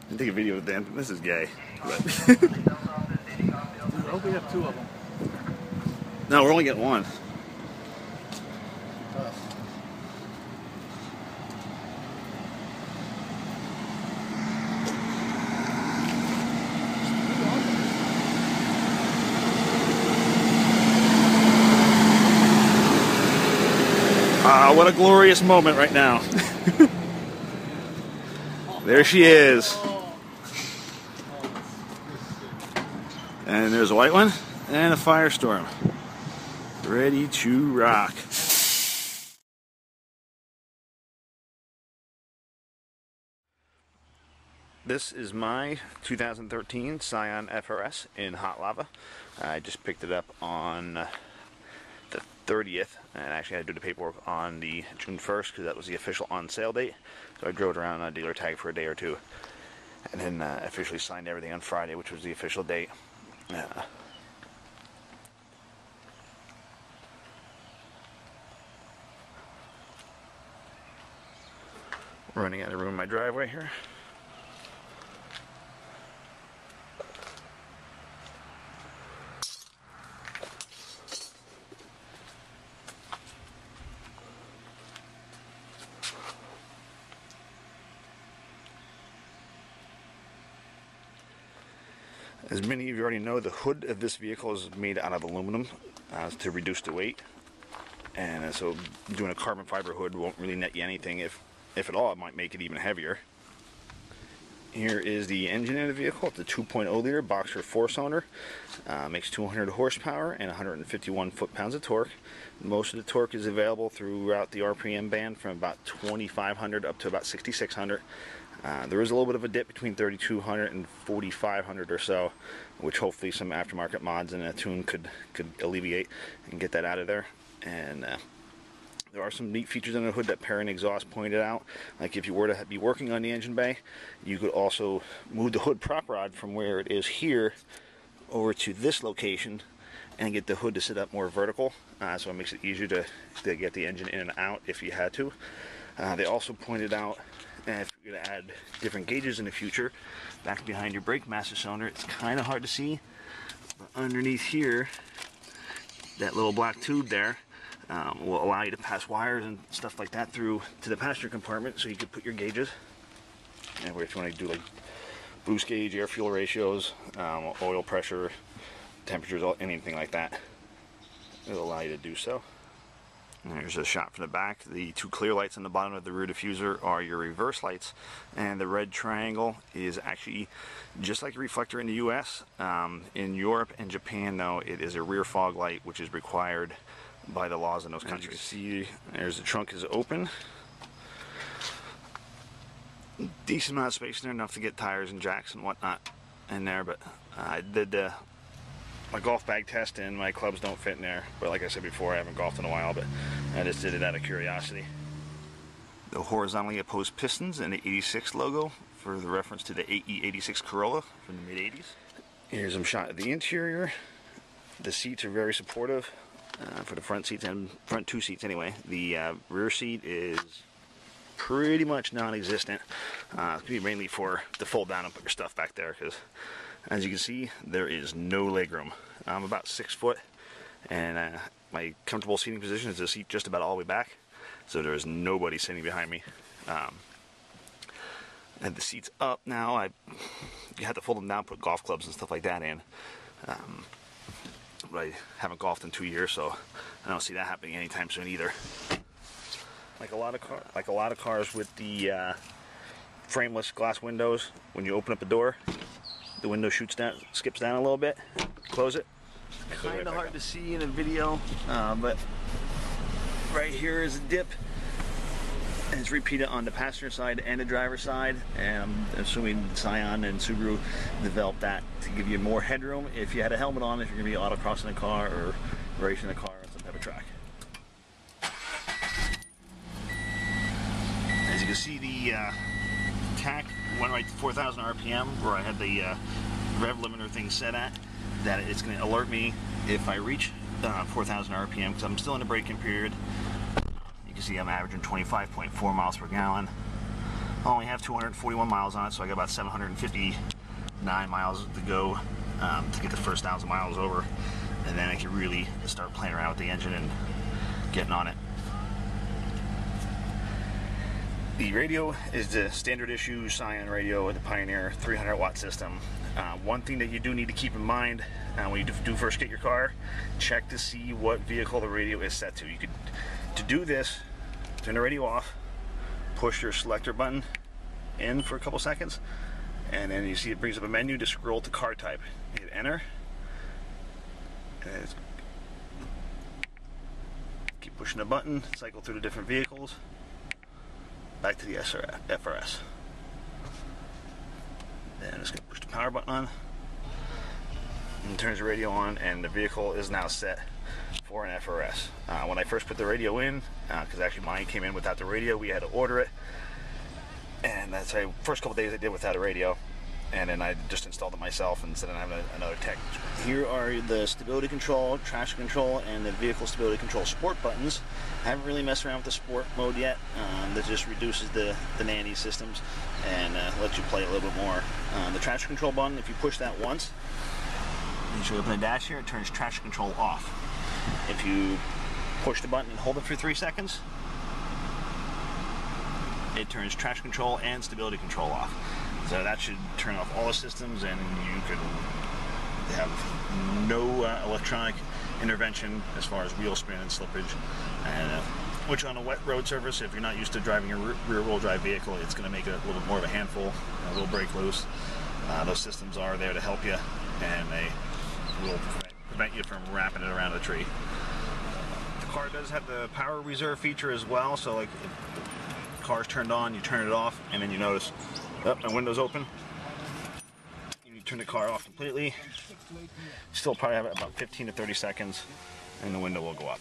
I take a video of them. This is gay. But I hope we have two of them. no, we're only getting one. What a glorious moment right now. There she is. And there's a white one and a Firestorm. Ready to rock. This is my 2013 Scion FR-S in hot lava. I just picked it up on the 30th, and actually I had to do the paperwork on the June 1st because that was the official on sale date. So I drove it around on a dealer tag for a day or two, and then officially signed everything on Friday, which was the official date. Running out of room in my driveway here. As many of you already know, the hood of this vehicle is made out of aluminum to reduce the weight, and so doing a carbon fiber hood won't really net you anything. If at all, it might make it even heavier. Here is the engine in the vehicle. It's a 2.0 liter boxer 4-cylinder. Makes 200 horsepower and 151 foot-pounds of torque. Most of the torque is available throughout the RPM band from about 2,500 up to about 6,600. There is a little bit of a dip between 3,200 and 4,500 or so, which hopefully some aftermarket mods and a tune could alleviate and get that out of there. And there are some neat features in the hood that Perrin Exhaust pointed out. Like if you were to be working on the engine bay, you could also move the hood prop rod from where it is here over to this location and get the hood to sit up more vertical. So it makes it easier to get the engine in and out if you had to. They also pointed out, and if you're going to add different gauges in the future, back behind your brake master cylinder, it's kind of hard to see, but underneath here, that little black tube there will allow you to pass wires and stuff like that through to the passenger compartment, so you could put your gauges. And where if you want to do like boost gauge, air fuel ratios, oil pressure, temperatures, anything like that, it'll allow you to do so. There's a shot from the back. The two clear lights on the bottom of the rear diffuser are your reverse lights, and the red triangle is actually just like a reflector in the US. In Europe and Japan, though, it is a rear fog light, which is required by the laws in those countries. As you can see, there's the trunk is open. Decent amount of space in there, enough to get tires and jacks and whatnot in there, but I did my golf bag test and my clubs don't fit in there, but like I said before, I haven't golfed in a while, but I just did it out of curiosity. The horizontally opposed pistons and the 86 logo for the reference to the AE86 Corolla from the mid-80s. Here's some shot of the interior. The seats are very supportive for the front seats and front two seats anyway. The rear seat is pretty much non-existent. It's going to be mainly for to fold down and put your stuff back there, because as you can see, there is no legroom. I'm about 6 foot, and my comfortable seating position is the seat just about all the way back, so there is nobody sitting behind me. And the seat's up now. You have to fold them down, put golf clubs and stuff like that in. But I haven't golfed in 2 years, so I don't see that happening anytime soon either. Like a lot of cars with the frameless glass windows, when you open up the door, the window skips down a little bit. Close it. Kind of hard to see in a video, but right here is a dip, and it's repeated on the passenger side and the driver's side. And I'm assuming Scion and Subaru developed that to give you more headroom if you had a helmet on, if you're going to be autocrossing a car or racing a car on some type of track. As you can see, the tack went right to 4,000 RPM, where I had the rev limiter thing set at, that it's going to alert me if I reach 4,000 RPM, because I'm still in the braking period. You can see I'm averaging 25.4 miles per gallon I only have 241 miles on it, so I got about 759 miles to go to get the first 1,000 miles over, and then I can really start playing around with the engine and getting on it. The radio is the standard issue Scion radio with the Pioneer 300 watt system. One thing that you do need to keep in mind when you do first get your car, check to see what vehicle the radio is set to. To do this, turn the radio off, push your selector button in for a couple seconds, and then you see it brings up a menu to scroll to car type. You hit enter, and keep pushing the button, cycle through the different vehicles, back to the FR-S. Then I'm just going to push the power button on, and it turns the radio on, and the vehicle is now set for an FR-S. When I first put the radio in, because actually mine came in without the radio, we had to order it, and that's the first couple days I did without a radio, and then I just installed it myself instead of having another tech. Here are the stability control, traction control, and the vehicle stability control sport buttons. I haven't really messed around with the sport mode yet. That just reduces the nanny systems and lets you play a little bit more. The traction control button, if you push that once, you should open the dash here, it turns traction control off. If you push the button and hold it for 3 seconds, it turns traction control and stability control off. So that should turn off all the systems, and you could have no electronic intervention as far as wheel spin and slippage. And which on a wet road surface, if you're not used to driving a rear-wheel drive vehicle, it's going to make it a little bit more of a handful. It will break loose. Those systems are there to help you, and they will prevent you from wrapping it around a tree. The car does have the power reserve feature as well, so like if the car's turned on, you turn it off, and then you notice, oh, my window's open. And you turn the car off completely. Still probably have about 15 to 30 seconds, and the window will go up.